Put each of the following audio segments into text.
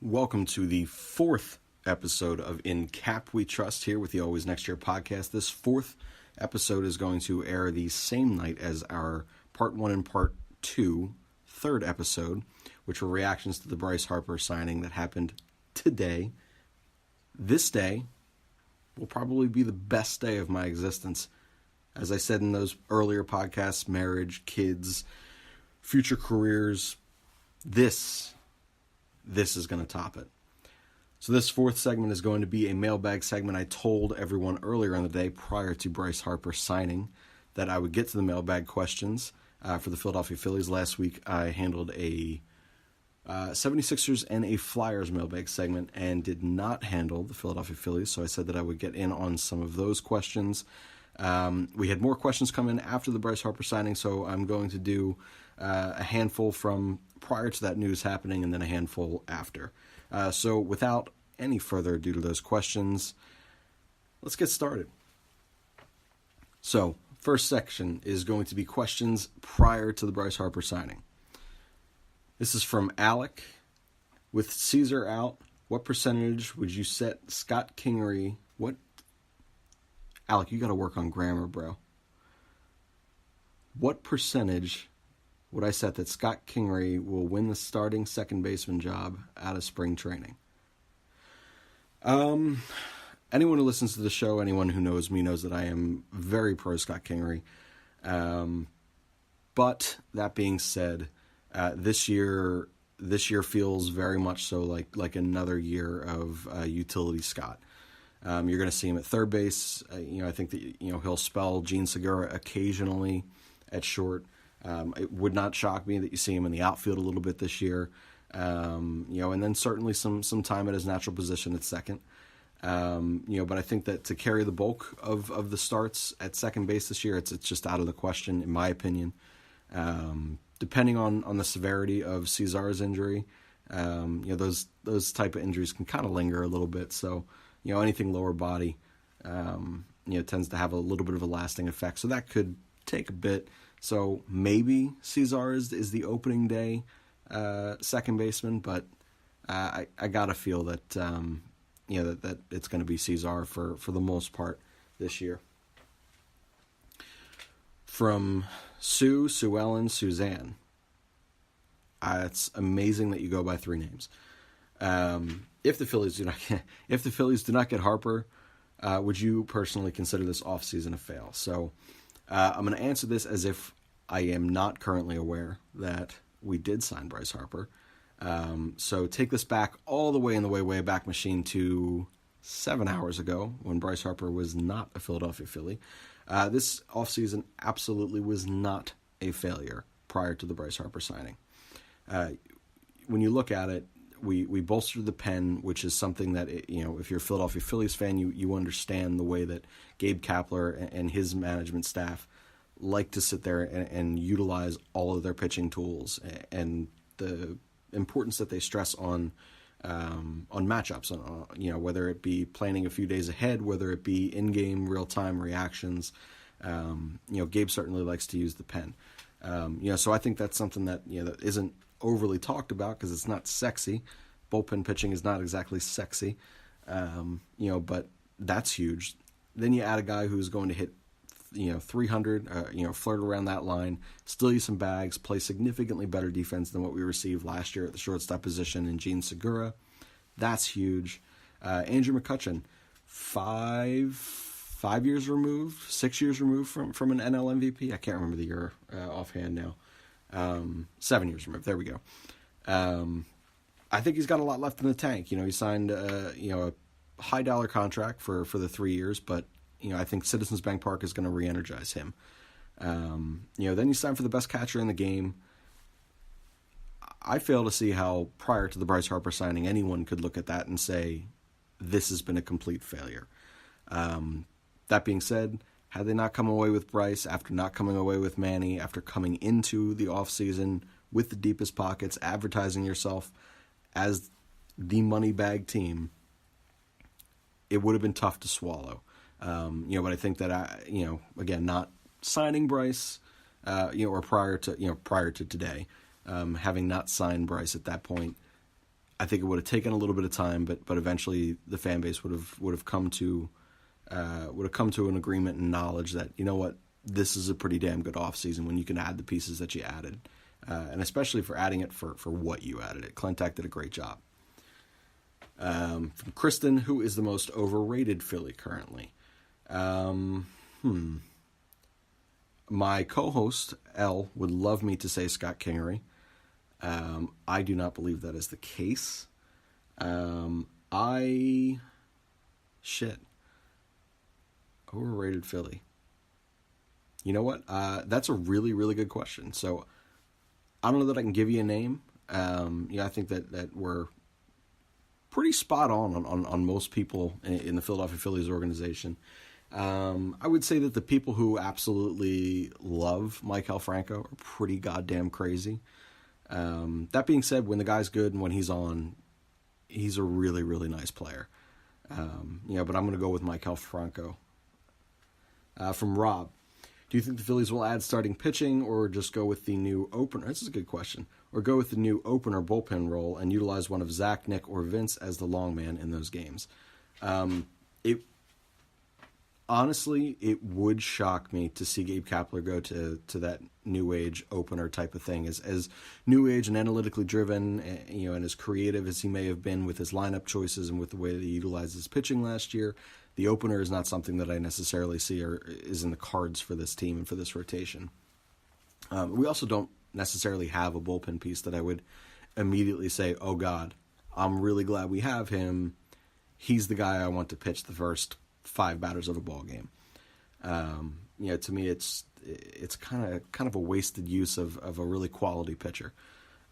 Welcome to the fourth episode of In Kap We Trust here with the Always Next Year podcast. This fourth episode is going to air the same night as our Part 1 and Part 2 third episode, which were reactions to the Bryce Harper signing that happened today. This day will probably be the best day of my existence. As I said in those earlier podcasts, marriage, kids, future careers, this is going to top it. So this fourth segment is going to be a mailbag segment. I told everyone earlier in the day, prior to Bryce Harper signing, that I would get to the mailbag questions for the Philadelphia Phillies. Last week I handled a 76ers and a Flyers mailbag segment and did not handle the Philadelphia Phillies, so I said that I would get in on some of those questions. We had more questions come in after the Bryce Harper signing, so I'm going to do a handful from prior to that news happening and then a handful after. So without any further ado to those questions, let's get started. So first section is going to be questions prior to the Bryce Harper signing. This is from Alec. With Caesar out, what percentage would you set Scott Kingery? Alec, you got to work on grammar, bro. What percentage would I set that Scott Kingery will win the starting second baseman job out of spring training? Anyone who listens to the show, anyone who knows me knows that I am very pro Scott Kingery. But that being said, this year feels very much so like another year of utility Scott. You're going to see him at third base. I think that he'll spell Gene Segura occasionally at short. It would not shock me that you see him in the outfield a little bit this year. And then certainly some time at his natural position at second. But I think that to carry the bulk of the starts at second base this year, it's just out of the question, in my opinion. Depending on the severity of Cesar's injury, those type of injuries can kind of linger a little bit. So, anything lower body, tends to have a little bit of a lasting effect. So that could take a bit. So maybe Cesar is the opening day second baseman, but I gotta feel that that it's going to be Cesar for the most part this year. From Sue Ellen, Suzanne. It's amazing that you go by three names. If the Phillies do not get Harper, would you personally consider this offseason a fail? So I'm going to answer this as if I am not currently aware that we did sign Bryce Harper. So take this back all the way in the way back machine to 7 hours ago when Bryce Harper was not a Philadelphia Philly. This offseason absolutely was not a failure prior to the Bryce Harper signing. When you look at it, we bolstered the pen, which is something that, if you're a Philadelphia Phillies fan, you understand the way that Gabe Kapler and his management staff like to sit there and utilize all of their pitching tools and the importance that they stress on matchups, on whether it be planning a few days ahead, whether it be in-game real-time reactions. Gabe certainly likes to use the pen. So I think that's something that that isn't overly talked about because it's not sexy. Bullpen pitching is not exactly sexy, but that's huge. Then you add a guy who's going to hit 300, flirt around that line, steal you some bags, play significantly better defense than what we received last year at the shortstop position in Gene Segura. That's huge. Andrew McCutchen, 6 years removed from an NL MVP. I can't remember the year offhand now. 7 years removed. There we go. I think he's got a lot left in the tank. He signed a high dollar contract for the 3 years, but I think Citizens Bank Park is going to re-energize him. Then you sign for the best catcher in the game. I fail to see how prior to the Bryce Harper signing, anyone could look at that and say, this has been a complete failure. That being said, had they not come away with Bryce, after not coming away with Manny, after coming into the offseason with the deepest pockets, advertising yourself as the money bag team, it would have been tough to swallow. But I think that again, not signing Bryce, or prior to today, having not signed Bryce at that point, I think it would have taken a little bit of time, but eventually the fan base would have come to an agreement and knowledge that, you know what, this is a pretty damn good offseason when you can add the pieces that you added, and especially for adding it for what you added it. Klentak did a great job. From Kristen, who is the most overrated Philly currently? My co-host, Elle, would love me to say Scott Kingery. I do not believe that is the case. Overrated Philly. You know what? That's a really, really good question. So I don't know that I can give you a name. I think that we're pretty spot on most people in the Philadelphia Phillies organization. I would say that the people who absolutely love Maikel Franco are pretty goddamn crazy. That being said, when the guy's good and when he's on, he's a really, really nice player. But I'm going to go with Maikel Franco. From Rob, do you think the Phillies will add starting pitching or just go with the new opener? This is a good question. Or go with the new opener bullpen role and utilize one of Zach, Nick, or Vince as the long man in those games? Honestly, it would shock me to see Gabe Kapler go to that new age opener type of thing. As new age and analytically driven, and as creative as he may have been with his lineup choices and with the way that he utilized his pitching last year, the opener is not something that I necessarily see or is in the cards for this team and for this rotation. We also don't necessarily have a bullpen piece that I would immediately say, oh God, I'm really glad we have him. He's the guy I want to pitch the first 5 batters of a ball game. To me, it's kind of a wasted use of a really quality pitcher.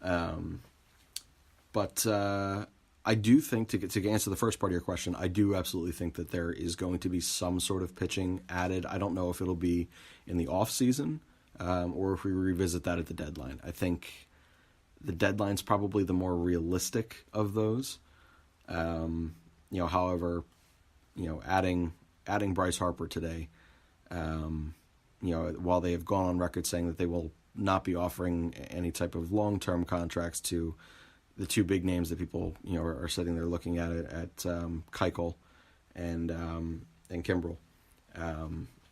But I do think to answer the first part of your question, I do absolutely think that there is going to be some sort of pitching added. I don't know if it'll be in the off season or if we revisit that at the deadline. I think the deadline's probably the more realistic of those. However, adding Bryce Harper today, while they have gone on record saying that they will not be offering any type of long-term contracts to the 2 big names that people, are sitting there looking at it at Keuchel and Kimbrel.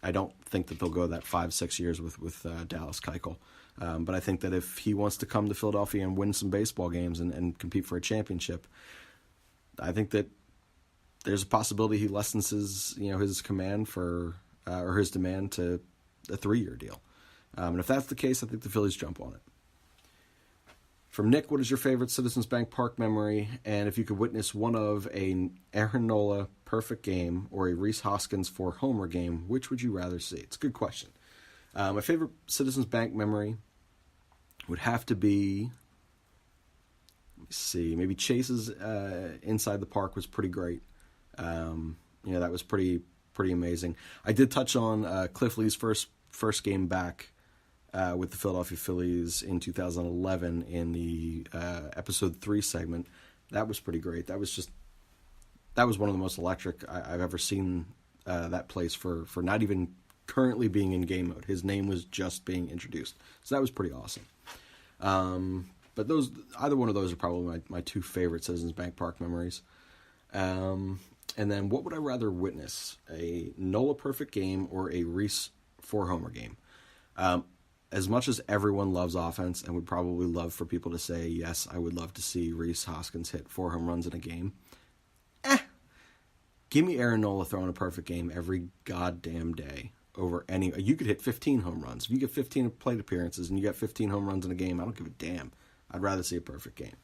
I don't think that they'll go that 5-6 years with Dallas Keuchel. But I think that if he wants to come to Philadelphia and win some baseball games and compete for a championship, I think that there's a possibility he lessens his command for or his demand to a 3-year deal. And if that's the case, I think the Phillies jump on it. From Nick, what is your favorite Citizens Bank Park memory? And if you could witness one of a Aaron Nola perfect game or a Rhys Hoskins 4-homer game, which would you rather see? It's a good question. My favorite Citizens Bank memory would have to be, let me see, maybe Chase's inside the park was pretty great. That was pretty amazing. I did touch on Cliff Lee's first game back with the Philadelphia Phillies in 2011 in the episode 3 segment. That was pretty great. That was one of the most electric I've ever seen that place for not even currently being in game mode. His name was just being introduced. So that was pretty awesome. But either one of those are probably my 2 favorite Citizens Bank Park memories. And then what would I rather witness? A Nola perfect game or a Rhys 4-homer game? As much as everyone loves offense and would probably love for people to say, yes, I would love to see Rhys Hoskins hit 4 home runs in a game. Give me Aaron Nola throwing a perfect game every goddamn day over any. You could hit 15 home runs. If you get 15 plate appearances and you got 15 home runs in a game, I don't give a damn. I'd rather see a perfect game.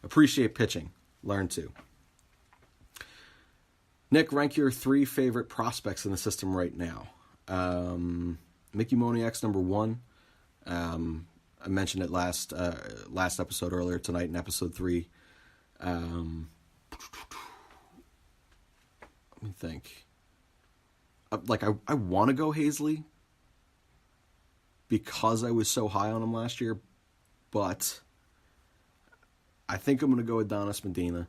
Appreciate pitching. Learn to. Nick, rank your 3 favorite prospects in the system right now. Mickey Moniak's number 1. I mentioned it last episode earlier tonight in episode 3. Let me think. I want to go Hazley because I was so high on him last year, but I think I'm going to go Adonis Medina.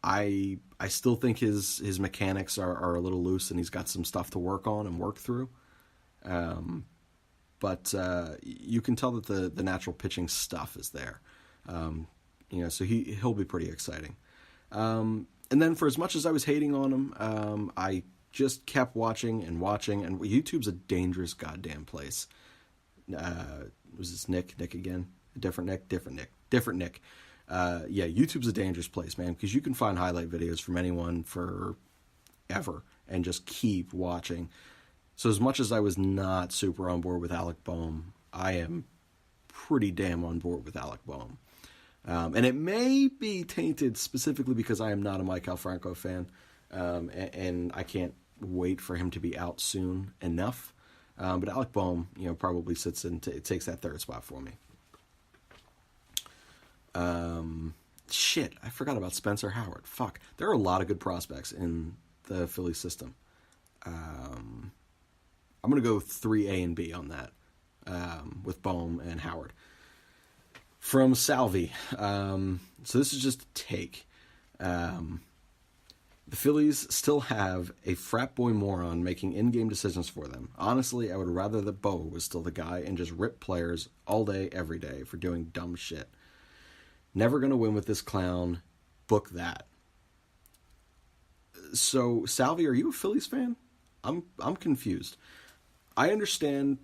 I still think his mechanics are a little loose, and he's got some stuff to work on and work through. But you can tell that the natural pitching stuff is there. So he'll be pretty exciting. And then for as much as I was hating on him, I just kept watching, and YouTube's a dangerous goddamn place. Was this Nick again? Different Nick. YouTube's a dangerous place, man, because you can find highlight videos from anyone forever and just keep watching. So as much as I was not super on board with Alec Boehm, I am pretty damn on board with Alec Boehm. And it may be tainted specifically because I am not a Mike Alfranco fan, and I can't wait for him to be out soon enough. But Alec Boehm, probably takes that third spot for me. Shit, I forgot about Spencer Howard. Fuck, there are a lot of good prospects in the Phillies system. I'm gonna go 3A and B on that, with Boehm and Howard. From Salvi, so this is just a take. The Phillies still have a frat boy moron making in-game decisions for them. Honestly, I would rather that Bo was still the guy and just rip players all day, every day for doing dumb shit. Never gonna win with this clown. Book that. So, Salvi, are you a Phillies fan? I'm confused. I understand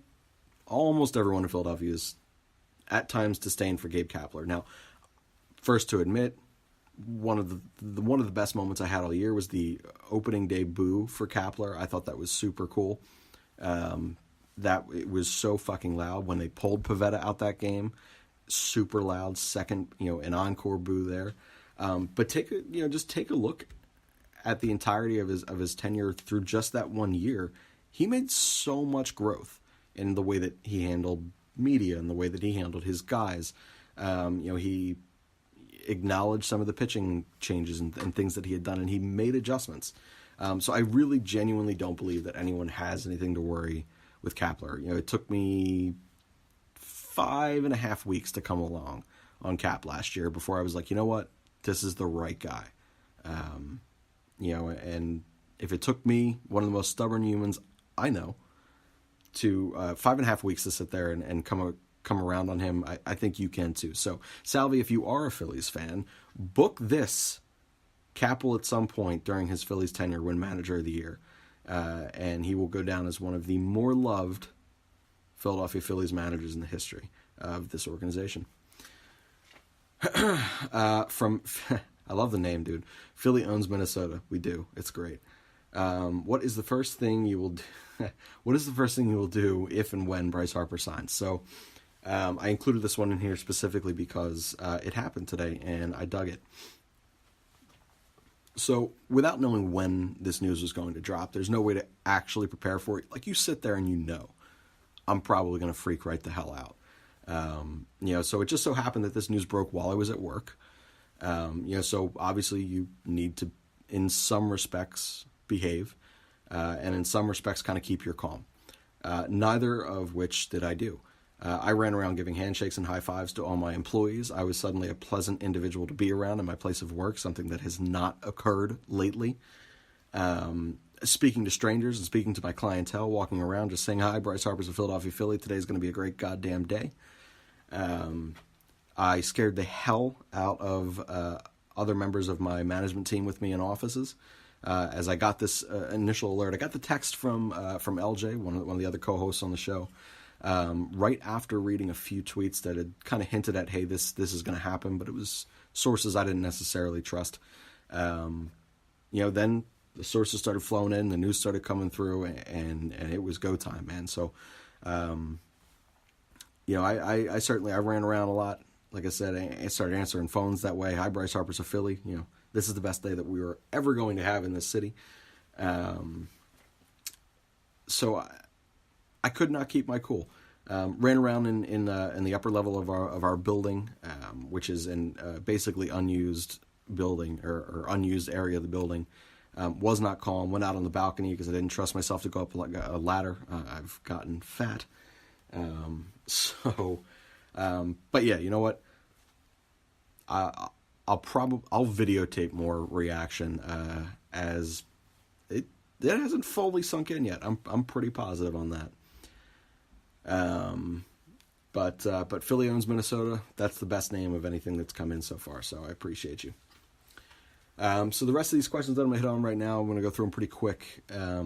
almost everyone in Philadelphia is at times disdain for Gabe Kapler. Now, first to admit, one of the best moments I had all year was the opening day boo for Kapler. I thought that was super cool. That it was so fucking loud when they pulled Pivetta out that game. Super loud, second, an encore boo there. But take a look at the entirety of his tenure through just that 1 year. He made so much growth in the way that he handled media and the way that he handled his guys. He acknowledged some of the pitching changes and things that he had done, and he made adjustments. So I really genuinely don't believe that anyone has anything to worry with Kapler. It took me 5.5 weeks to come along on Cap last year before I was like, you know what, this is the right guy. And if it took me, one of the most stubborn humans I know, to 5.5 weeks to sit there and come around on him, I think you can too. So, Salvi, if you are a Phillies fan, book this. Cap will at some point during his Phillies tenure win Manager of the Year, and he will go down as one of the more loved Philadelphia Phillies managers in the history of this organization. I love the name, dude. Philly owns Minnesota. We do. It's great. What is the first thing you will do? What is the first thing you will do if and when Bryce Harper signs? So, I included this one in here specifically because it happened today and I dug it. So, without knowing when this news was going to drop, there's no way to actually prepare for it. Like, you sit there and I'm probably going to freak right the hell out. So it just so happened that this news broke while I was at work. So obviously you need to, in some respects, behave, and in some respects kind of keep your calm. Neither of which did I do. I ran around giving handshakes and high fives to all my employees. I was suddenly a pleasant individual to be around in my place of work, something that has not occurred lately. Speaking to strangers and speaking to my clientele, walking around just saying, hi, Bryce Harper's a Philadelphia Philly. Today's going to be a great goddamn day. I scared the hell out of other members of my management team with me in offices. As I got this initial alert, I got the text from LJ, one of the other co-hosts on the show, right after reading a few tweets that had kind of hinted at, hey, this is going to happen, but it was sources I didn't necessarily trust. Then the sources started flowing in, the news started coming through, and it was go time, man. So, I ran around a lot. Like I said, I started answering phones that way. Hi, Bryce Harper's a Philly. This is the best day that we were ever going to have in this city. So I could not keep my cool. Ran around in the upper level of our building, which is in basically unused building or unused area of the building. Was not calm. Went out on the balcony because I didn't trust myself to go up a ladder. I've gotten fat. But yeah, you know what? I'll videotape more reaction as it hasn't fully sunk in yet. I'm pretty positive on that. But Philly owns Minnesota. That's the best name of anything that's come in so far. So I appreciate you. So the rest of these questions that I'm going to hit on right now, I'm going to go through them pretty quick. Let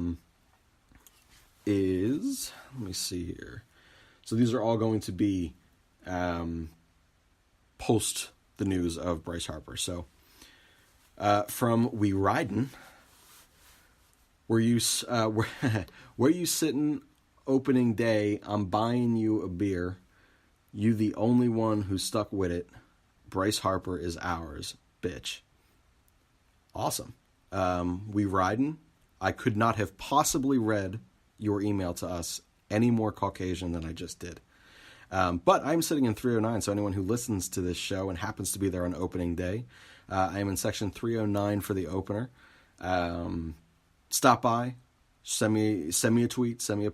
me see here. So these are all going to be post the news of Bryce Harper. So from We Ridin', where you sitting opening day, I'm buying you a beer. You the only one who stuck with it. Bryce Harper is ours, bitch. Awesome. We Ridin'. I could not have possibly read your email to us any more Caucasian than I just did. But I'm sitting in 309, so anyone who listens to this show and happens to be there on opening day, I am in section 309 for the opener. Stop by, send me a tweet, send me a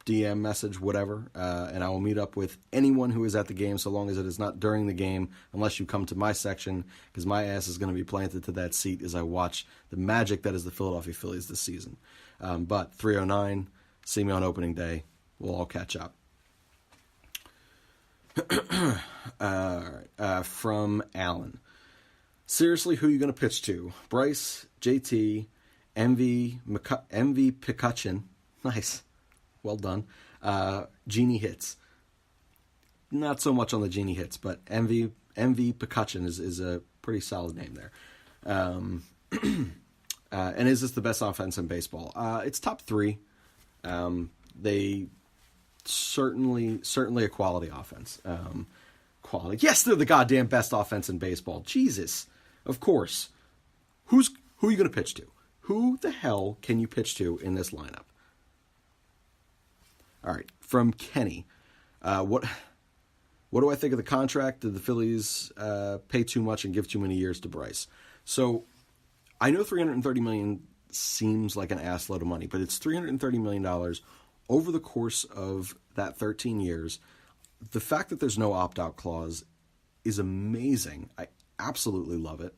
DM message, whatever, and I will meet up with anyone who is at the game, so long as it is not during the game, unless you come to my section, because my ass is going to be planted to that seat as I watch the magic that is the Philadelphia Phillies this season. But 309, see me on opening day. We'll all catch up. All right. From Alan. Seriously, who are you going to pitch to? Bryce, JT, MV Picachin. Nice. Well done. Genie Hits. Not so much on the Genie Hits, but MV Picachin is a pretty solid name there. And is this the best offense in baseball? It's top 3. They certainly a quality offense. Quality. Yes, they're the goddamn best offense in baseball. Jesus. Of course. Who are you going to pitch to? Who the hell can you pitch to in this lineup? All right, from Kenny. What do I think of the contract? Did the Phillies pay too much and give too many years to Bryce? So I know $330 million seems like an ass load of money, but it's $330 million over the course of that 13 years. The fact that there's no opt-out clause is amazing. I absolutely love it.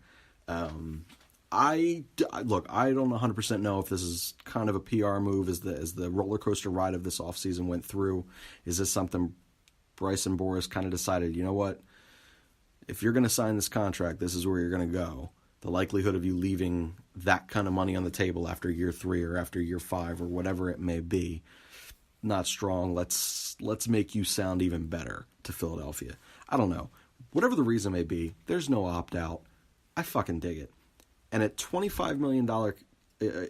I don't 100% know if this is kind of a PR move as the roller coaster ride of this offseason went through. Is this something Bryce and Boris kind of decided, you know what, if you're going to sign this contract, this is where you're going to go. The likelihood of you leaving that kind of money on the table after year 3 or after year 5 or whatever it may be, not strong. Let's make you sound even better to Philadelphia. I don't know. Whatever the reason may be, there's no opt-out. I fucking dig it. And at $25 million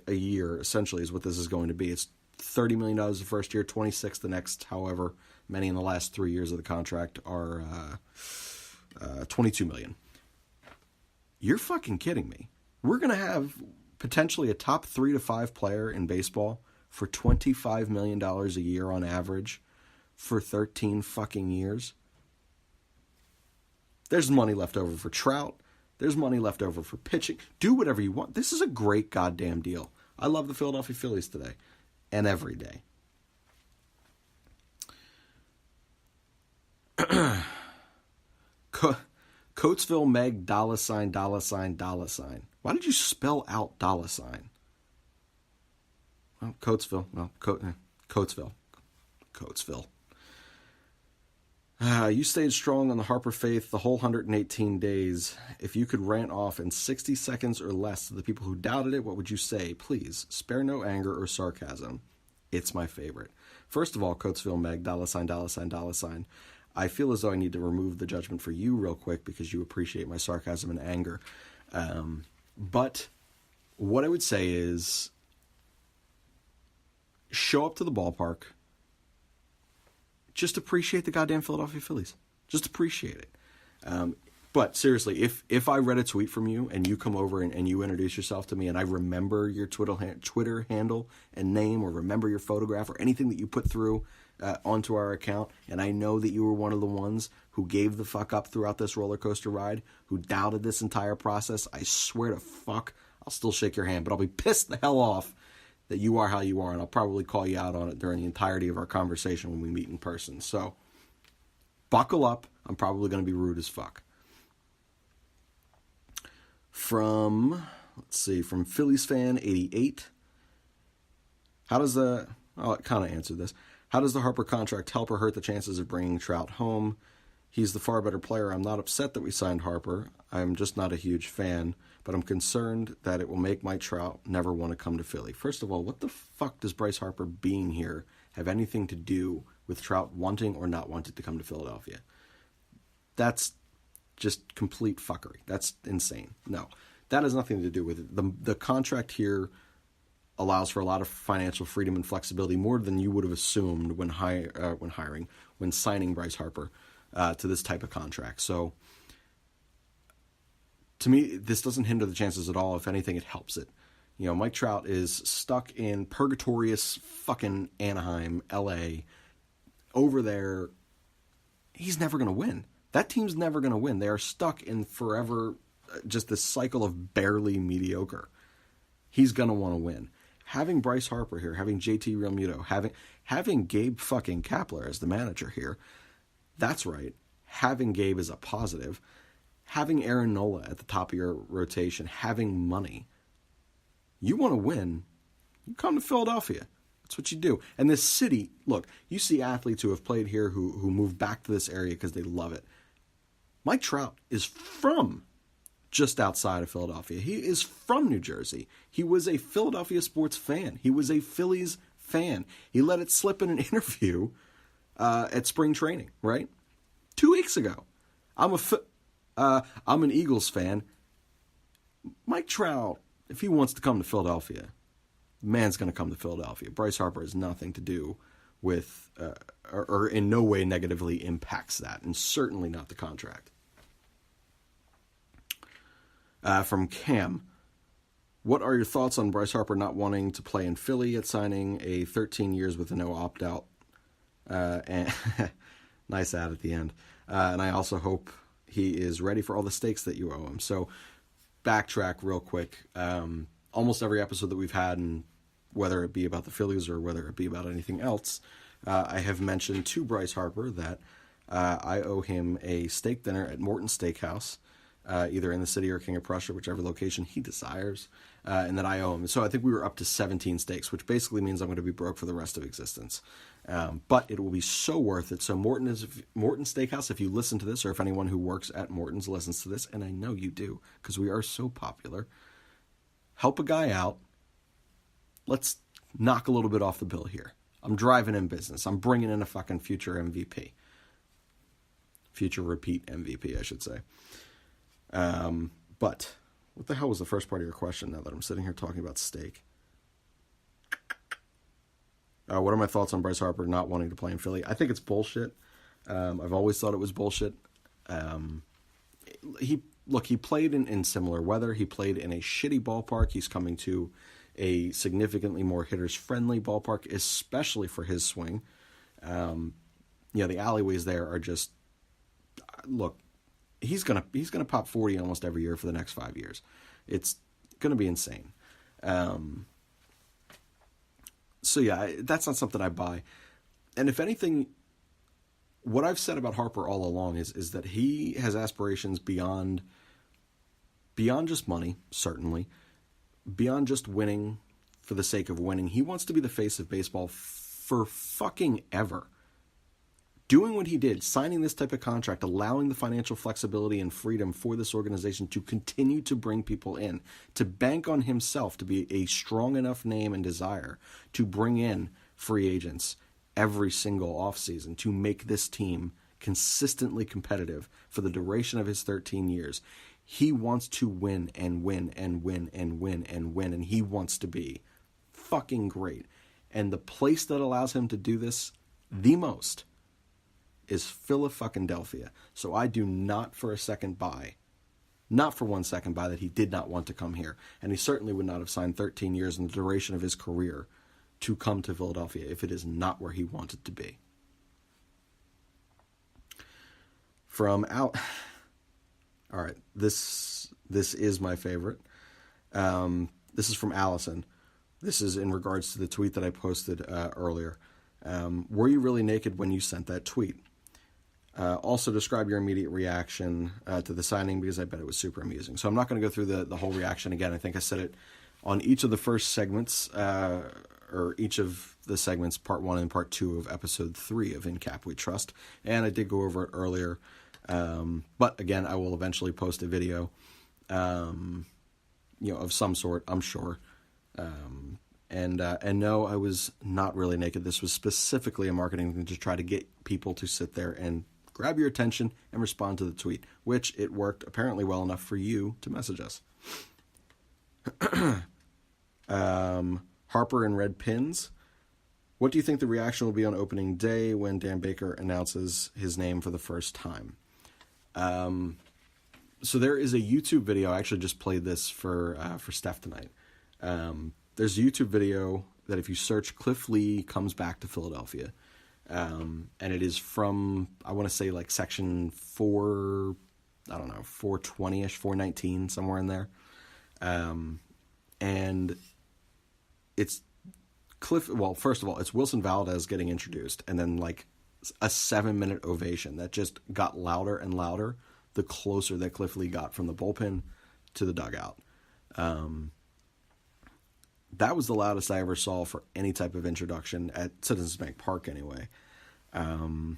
a year, essentially, is what this is going to be. It's $30 million the first year, 26 the next, however many in the last 3 years of the contract are $22 million. You're fucking kidding me. We're going to have potentially a top 3 to 5 player in baseball for $25 million a year on average for 13 fucking years. There's money left over for Trout. There's money left over for pitching. Do whatever you want. This is a great goddamn deal. I love the Philadelphia Phillies today and every day. Coatesville Meg $$. Why did you spell out $? Well, Coatesville. Well, Coatesville. You stayed strong on the Harper faith the whole 118 days. If you could rant off in 60 seconds or less to the people who doubted it, what would you say? Please, spare no anger or sarcasm. It's my favorite. First of all, Coatesville Meg $$. I feel as though I need to remove the judgment for you real quick because you appreciate my sarcasm and anger. But what I would say is show up to the ballpark. Just appreciate the goddamn Philadelphia Phillies. Just appreciate it. But seriously, if I read a tweet from you and you come over and you introduce yourself to me and I remember your Twitter handle and name or remember your photograph or anything that you put through onto our account, and I know that you were one of the ones who gave the fuck up throughout this roller coaster ride, who doubted this entire process, I swear to fuck, I'll still shake your hand, but I'll be pissed the hell off that you are how you are, and I'll probably call you out on it during the entirety of our conversation when we meet in person. So, buckle up. I'm probably going to be rude as fuck. From Phillies fan 88. I'll kind of answer this. How does the Harper contract help or hurt the chances of bringing Trout home? He's the far better player. I'm not upset that we signed Harper. I'm just not a huge fan, but I'm concerned that it will make Mike Trout never want to come to Philly. First of all, what the fuck does Bryce Harper being here have anything to do with Trout wanting or not wanting to come to Philadelphia? That's just complete fuckery. That's insane. No, that has nothing to do with it. The contract here allows for a lot of financial freedom and flexibility, more than you would have assumed when signing Bryce Harper to this type of contract. So, to me, this doesn't hinder the chances at all. If anything, it helps it. You know, Mike Trout is stuck in purgatorious fucking Anaheim, LA, over there. He's never going to win. That team's never going to win. They are stuck in forever, just this cycle of barely mediocre. He's going to want to win. Having Bryce Harper here, having JT Realmuto, having Gabe fucking Kapler as the manager here, that's right. Having Gabe is a positive. Having Aaron Nola at the top of your rotation, having money. You want to win, you come to Philadelphia. That's what you do. And this city, look, you see athletes who have played here who move back to this area because they love it. Mike Trout is from just outside of Philadelphia. He is from New Jersey. He was a Philadelphia sports fan. He was a Phillies fan. He let it slip in an interview at spring training, right? 2 weeks ago. I'm an Eagles fan. Mike Trout, if he wants to come to Philadelphia, the man's going to come to Philadelphia. Bryce Harper has nothing to do with, or in no way negatively impacts that, and certainly not the contract. From Cam, what are your thoughts on Bryce Harper not wanting to play in Philly at signing a 13 years with a no opt-out? And nice ad at the end. And I also hope he is ready for all the stakes that you owe him. So backtrack real quick. Almost every episode that we've had, and whether it be about the Phillies or whether it be about anything else, I have mentioned to Bryce Harper that I owe him a steak dinner at Morton's Steakhouse, either in the city or King of Prussia, whichever location he desires, and that I owe him. So I think we were up to 17 steaks, which basically means I'm going to be broke for the rest of existence. But it will be so worth it. So Morton's Steakhouse, if you listen to this, or if anyone who works at Morton's listens to this, and I know you do, because we are so popular, help a guy out. Let's knock a little bit off the bill here. I'm driving in business. I'm bringing in a fucking future MVP. Future repeat MVP, I should say. But what the hell was the first part of your question now that I'm sitting here talking about steak? What are my thoughts on Bryce Harper not wanting to play in Philly? I think it's bullshit. I've always thought it was bullshit. He played in similar weather. He played in a shitty ballpark. He's coming to a significantly more hitters-friendly ballpark, especially for his swing. The alleyways there are just... Look, he's gonna pop 40 almost every year for the next 5 years. It's gonna be insane. So yeah, that's not something I buy. And if anything, what I've said about Harper all along is that he has aspirations beyond just money, certainly, beyond just winning for the sake of winning. He wants to be the face of baseball for fucking ever. Doing what he did, signing this type of contract, allowing the financial flexibility and freedom for this organization to continue to bring people in, to bank on himself to be a strong enough name and desire to bring in free agents every single offseason to make this team consistently competitive for the duration of his 13 years. He wants to win and win and win and win and win, and he wants to be fucking great. And the place that allows him to do this the most is Philadelphia. So I do not for 1 second buy that he did not want to come here. And he certainly would not have signed 13 years in the duration of his career to come to Philadelphia if it is not where he wanted to be. All right, this is my favorite. This is from Allison. This is in regards to the tweet that I posted earlier. Were you really naked when you sent that tweet? Also describe your immediate reaction to the signing, because I bet it was super amusing. So I'm not going to go through the whole reaction again. I think I said it on each of the first segments, or each of the segments part 1 and part 2 of episode 3 of In Kap We Trust, and I did go over it earlier. But again, I will eventually post a video, of some sort, I'm sure. And no, I was not really naked. This was specifically a marketing thing to try to get people to sit there and grab your attention and respond to the tweet, which it worked apparently well enough for you to message us. Harper and red pins. What do you think the reaction will be on opening day when Dan Baker announces his name for the first time? So there is a YouTube video. I actually just played this for Steph tonight. There's a YouTube video that if you search Cliff Lee comes back to Philadelphia, and it is from, I want to say like section 420-ish, 419, somewhere in there. And it's first of all, it's Wilson Valdez getting introduced, and then like a 7-minute ovation that just got louder and louder the closer that Cliff Lee got from the bullpen to the dugout. That was the loudest I ever saw for any type of introduction at Citizens Bank Park anyway. I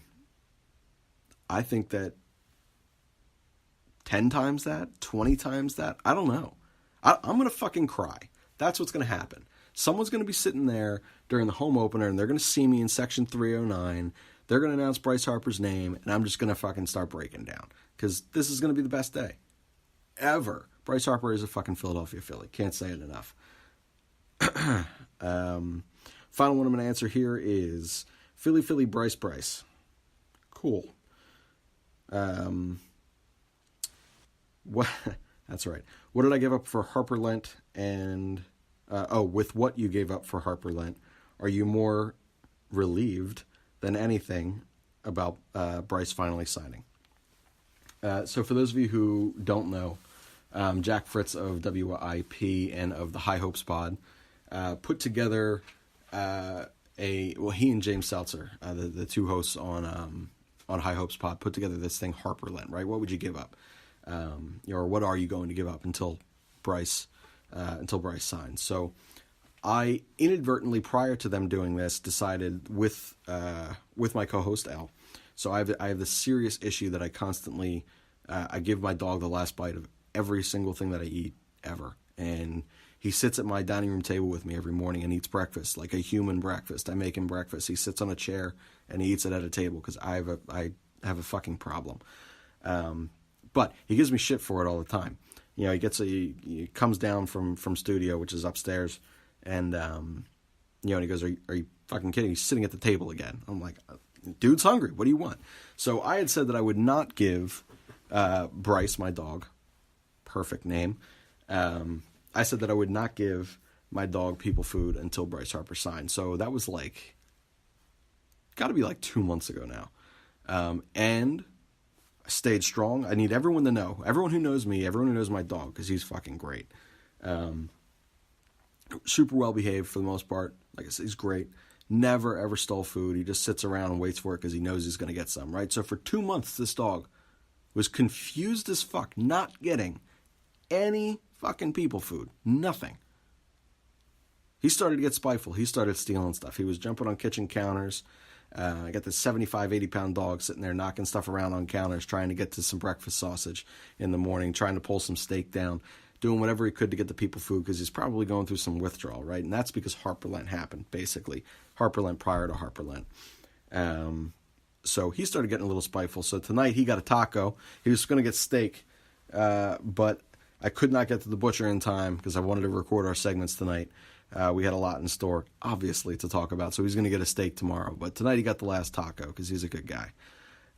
think that 10 times that, 20 times that, I don't know. I'm going to fucking cry. That's what's going to happen. Someone's going to be sitting there during the home opener, and they're going to see me in section 309. They're going to announce Bryce Harper's name, and I'm just going to fucking start breaking down. Because this is going to be the best day ever. Bryce Harper is a fucking Philadelphia Philly. Can't say it enough. Final one I'm going to answer here is Philly, Bryce. Cool. What? That's right. What did I give up for Harper Lent? And with what you gave up for Harper Lent, are you more relieved than anything about Bryce finally signing? So for those of you who don't know, Jack Fritz of WIP and of the High Hopes Pod put together he and James Seltzer, the two hosts on High Hopes Pod, put together this thing, Harper Lent, right? What would you give up? Or what are you going to give up until Bryce signs? So I inadvertently, prior to them doing this, decided with my co-host Al. So I have this serious issue that I constantly I give my dog the last bite of every single thing that I eat ever, and he sits at my dining room table with me every morning and eats breakfast like a human breakfast. I make him breakfast. He sits on a chair and he eats it at a table because I have a fucking problem. But he gives me shit for it all the time. You know, he comes down from studio, which is upstairs, and and he goes, "Are you fucking kidding?" He's sitting at the table again. I'm like, dude's hungry. What do you want? So I had said that I would not give Bryce, my dog, perfect name. I said that I would not give my dog people food until Bryce Harper signed. So that was got to be 2 months ago now. And I stayed strong. I need everyone to know. Everyone who knows me, everyone who knows my dog, because he's fucking great. Super well behaved for the most part. Like I said, he's great. Never, ever stole food. He just sits around and waits for it because he knows he's going to get some, right? So for 2 months, this dog was confused as fuck, not getting any fucking people food. Nothing. He started to get spiteful. He started stealing stuff. He was jumping on kitchen counters. I got this 75, 80-pound dog sitting there knocking stuff around on counters, trying to get to some breakfast sausage in the morning, trying to pull some steak down, doing whatever he could to get the people food because he's probably going through some withdrawal, right? And that's because Harper Lent happened, basically. Harper Lent prior to Harper Lent. So he started getting a little spiteful. So tonight he got a taco. He was going to get steak, but I could not get to the butcher in time because I wanted to record our segments tonight. We had a lot in store, obviously, to talk about. So he's going to get a steak tomorrow. But tonight he got the last taco because he's a good guy.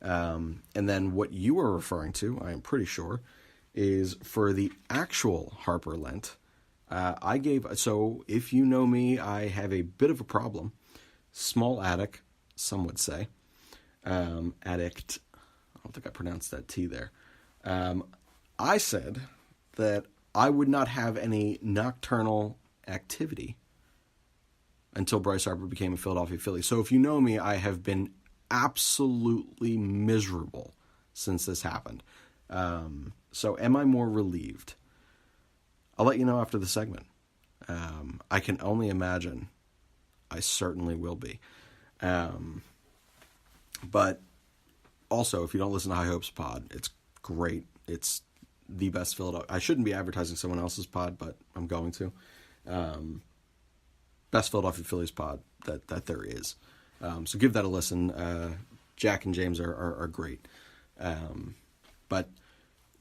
And then what you were referring to, I am pretty sure, is for the actual Harper Lent. So if you know me, I have a bit of a problem. Small attic, some would say. Addict. I don't think I pronounced that T there. I said that I would not have any nocturnal activity until Bryce Harper became a Philadelphia Philly. So if you know me, I have been absolutely miserable since this happened. So am I more relieved? I'll let you know after the segment. I can only imagine I certainly will be. But also, if you don't listen to High Hopes Pod, it's great. It's the best Philadelphia. I shouldn't be advertising someone else's pod, but I'm going to. Best Philadelphia Phillies pod that there is. So give that a listen. Jack and James are great. But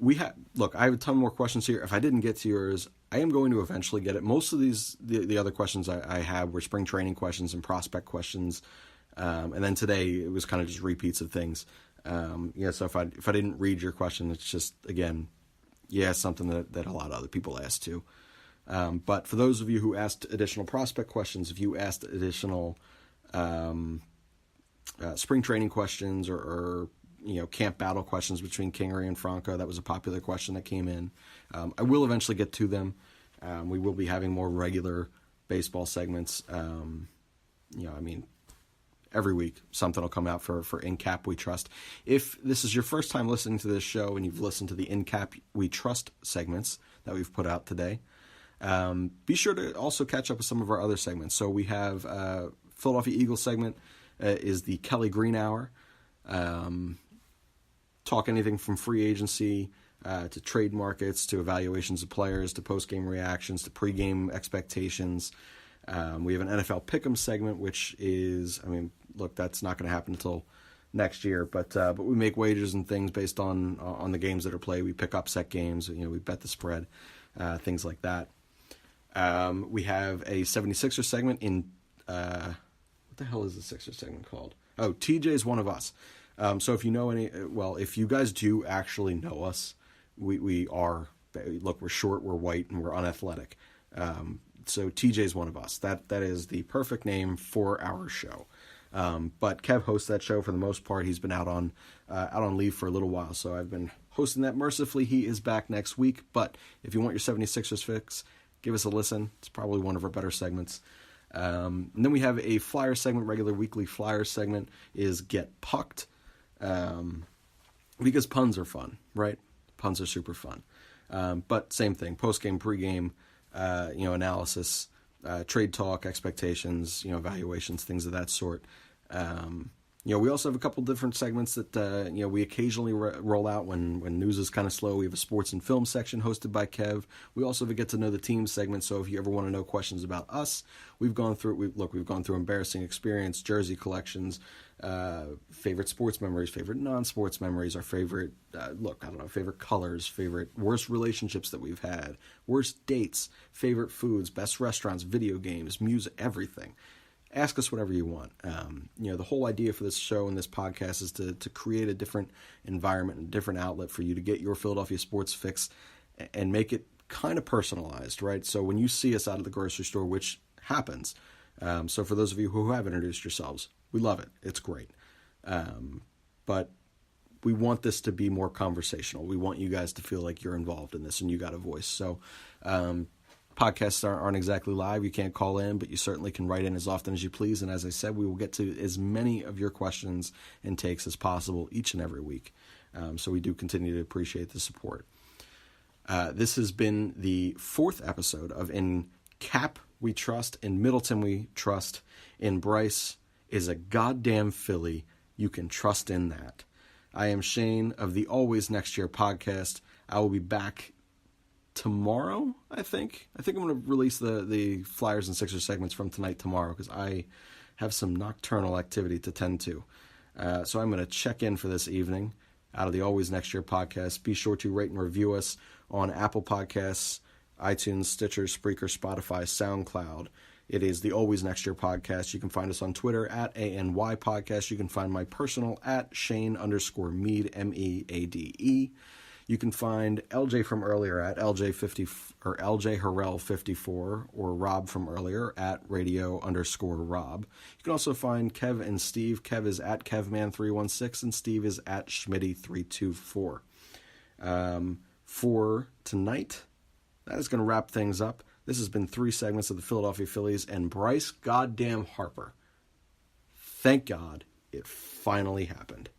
I have a ton more questions here. If I didn't get to yours, I am going to eventually get it. Most of the other questions I had were spring training questions and prospect questions. And then today it was kind of just repeats of things. So if I didn't read your question, it's just, again, something that a lot of other people asked too. But for those of you who asked additional prospect questions, if you asked additional spring training questions or camp battle questions between Kingery and Franco, that was a popular question that came in. I will eventually get to them. We will be having more regular baseball segments. Every week something will come out for In Kap We Trust. If this is your first time listening to this show and you've listened to the In Kap We Trust segments that we've put out today, be sure to also catch up with some of our other segments. So we have Philadelphia Eagles segment is the Kelly Green Hour. Talk anything from free agency to trade markets to evaluations of players to post-game reactions to pre-game expectations. We have an NFL Pick'em segment, which is, that's not going to happen until next year, but we make wagers and things based on the games that are played. We pick upset games, we bet the spread, things like that. We have a 76er segment in, what the hell is the Sixers segment called? Oh, TJ's One of Us. So if you know if you guys do actually know us, we are, we're short, we're white, and we're unathletic. So TJ's One of Us. That is the perfect name for our show. But Kev hosts that show for the most part. He's been out on leave for a little while, so I've been hosting that mercifully. He is back next week. But if you want your 76ers fix, give us a listen. It's probably one of our better segments. And then we have a flyer segment, regular weekly flyer segment is Get Pucked. Because puns are fun, right? Puns are super fun. But same thing, post-game, pre-game, analysis, trade talk, expectations, evaluations, things of that sort. We also have a couple different segments that, we occasionally roll out when news is kind of slow. We have a sports and film section hosted by Kev. We also have a get to know the team segment. So if you ever want to know questions about us, we've gone through embarrassing experience, jersey collections, favorite sports memories, favorite non-sports memories, our favorite, favorite colors, favorite worst relationships that we've had, worst dates, favorite foods, best restaurants, video games, music, everything. Ask us whatever you want. The whole idea for this show and this podcast is to create a different environment and a different outlet for you to get your Philadelphia sports fix and make it kind of personalized, right? So when you see us out of the grocery store, which happens, so for those of you who have introduced yourselves, we love it. It's great. But we want this to be more conversational. We want you guys to feel like you're involved in this and you got a voice. So podcasts aren't exactly live. You can't call in, but you certainly can write in as often as you please. And as I said, we will get to as many of your questions and takes as possible each and every week. So we do continue to appreciate the support. This has been the 4th episode of In Kap We Trust. In Middleton we trust. In Bryce is a goddamn Philly. You can trust in that. I am Shane of the Always Next Year podcast. I will be back tomorrow, I think. I'm going to release the Flyers and Sixers segments from tonight tomorrow because I have some nocturnal activity to tend to. So I'm going to check in for this evening out of the Always Next Year podcast. Be sure to rate and review us on Apple Podcasts, iTunes, Stitcher, Spreaker, Spotify, SoundCloud. It is the Always Next Year podcast. You can find us on Twitter at ANY Podcast. You can find my personal at Shane_Meade, MEADE. You can find LJ from earlier at LJ50 or LJ Harrell 54 or Rob from earlier at radio_Rob. You can also find Kev and Steve. Kev is at Kevman316 and Steve is at Schmitty324. For tonight, that is going to wrap things up. This has been 3 segments of the Philadelphia Phillies and Bryce goddamn Harper. Thank God it finally happened.